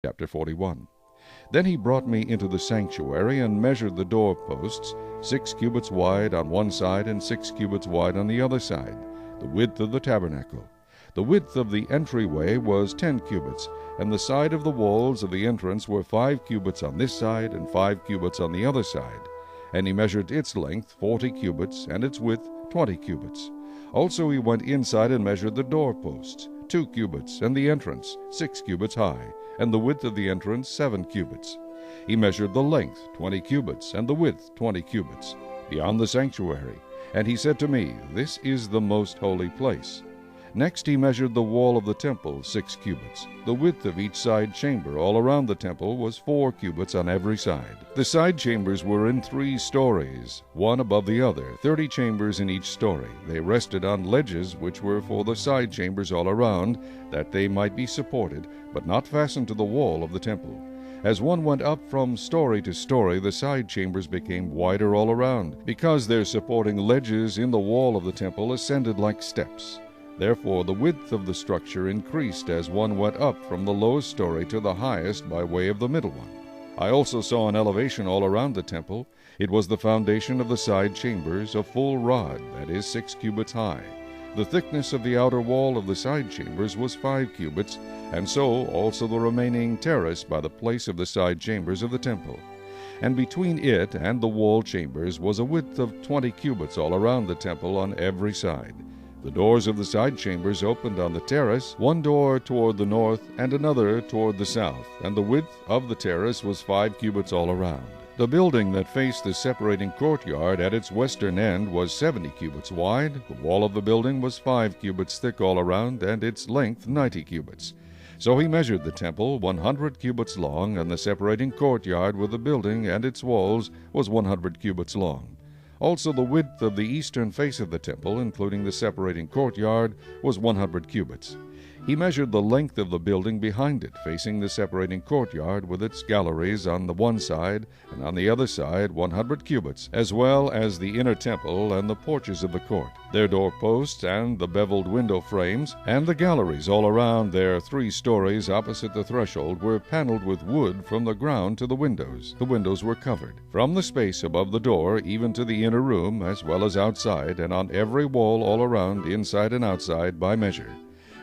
Chapter 41. Then he brought me into the sanctuary, and measured the doorposts, 6 cubits wide on one side, and 6 cubits wide on the other side, the width of the tabernacle. The width of the entryway was 10 cubits, and the side of the walls of the entrance were 5 cubits on this side, and 5 cubits on the other side. And he measured its length 40 cubits, and its width 20 cubits. Also he went inside and measured the doorposts, 2 cubits, and the entrance 6 cubits high, and the width of the entrance 7 cubits. He measured the length 20 cubits, and the width 20 cubits, beyond the sanctuary. And he said to me, This is the most holy place. Next he measured the wall of the temple 6 cubits. The width of each side chamber all around the temple was 4 cubits on every side. The side chambers were in 3 stories, one above the other, 30 chambers in each story. They rested on ledges which were for the side chambers all around, that they might be supported, but not fastened to the wall of the temple. As one went up from story to story, the side chambers became wider all around, because their supporting ledges in the wall of the temple ascended like steps. Therefore the width of the structure increased as one went up from the lowest story to the highest by way of the middle one. I also saw an elevation all around the temple. It was the foundation of the side chambers, a full rod, that is 6 cubits high. The thickness of the outer wall of the side chambers was 5 cubits, and so also the remaining terrace by the place of the side chambers of the temple. And between it and the wall chambers was a width of 20 cubits all around the temple on every side. The doors of the side chambers opened on the terrace, one door toward the north and another toward the south, and the width of the terrace was 5 cubits all around. The building that faced the separating courtyard at its western end was 70 cubits wide. The wall of the building was 5 cubits thick all around, and its length 90 cubits. So he measured the temple 100 cubits long, and the separating courtyard with the building and its walls was 100 cubits long. Also the width of the eastern face of the temple, including the separating courtyard, was 100 cubits. He measured the length of the building behind it, facing the separating courtyard with its galleries on the one side, and on the other side 100 cubits, as well as the inner temple and the porches of the court, their doorposts and the beveled window frames, and the galleries all around their 3 stories opposite the threshold were paneled with wood from the ground to the windows. The windows were covered, from the space above the door even to the inner room, as well as outside, and on every wall all around, inside and outside, by measure.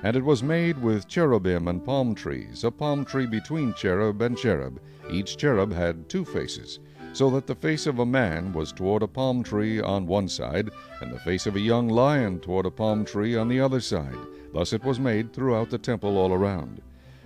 And it was made with cherubim and palm trees, a palm tree between cherub and cherub. Each cherub had 2 faces, so that the face of a man was toward a palm tree on one side, and the face of a young lion toward a palm tree on the other side. Thus it was made throughout the temple all around.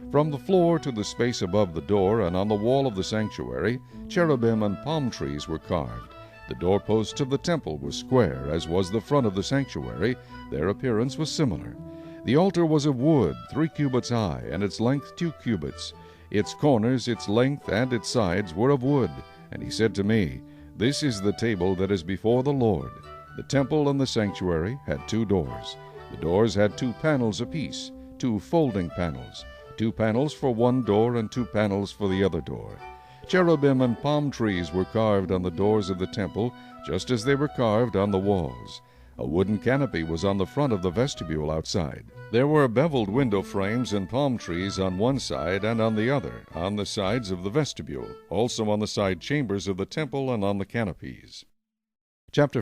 From the floor to the space above the door and on the wall of the sanctuary, cherubim and palm trees were carved. The doorposts of the temple were square, as was the front of the sanctuary. Their appearance was similar. The altar was of wood, 3 cubits high, and its length 2 cubits. Its corners, its length, and its sides were of wood. And he said to me, This is the table that is before the Lord. The temple and the sanctuary had 2 doors. The doors had 2 panels apiece, 2 folding panels, 2 panels for one door and 2 panels for the other door. Cherubim and palm trees were carved on the doors of the temple, just as they were carved on the walls. A wooden canopy was on the front of the vestibule outside. There were beveled window frames and palm trees on one side and on the other, on the sides of the vestibule, also on the side chambers of the temple and on the canopies. Chapter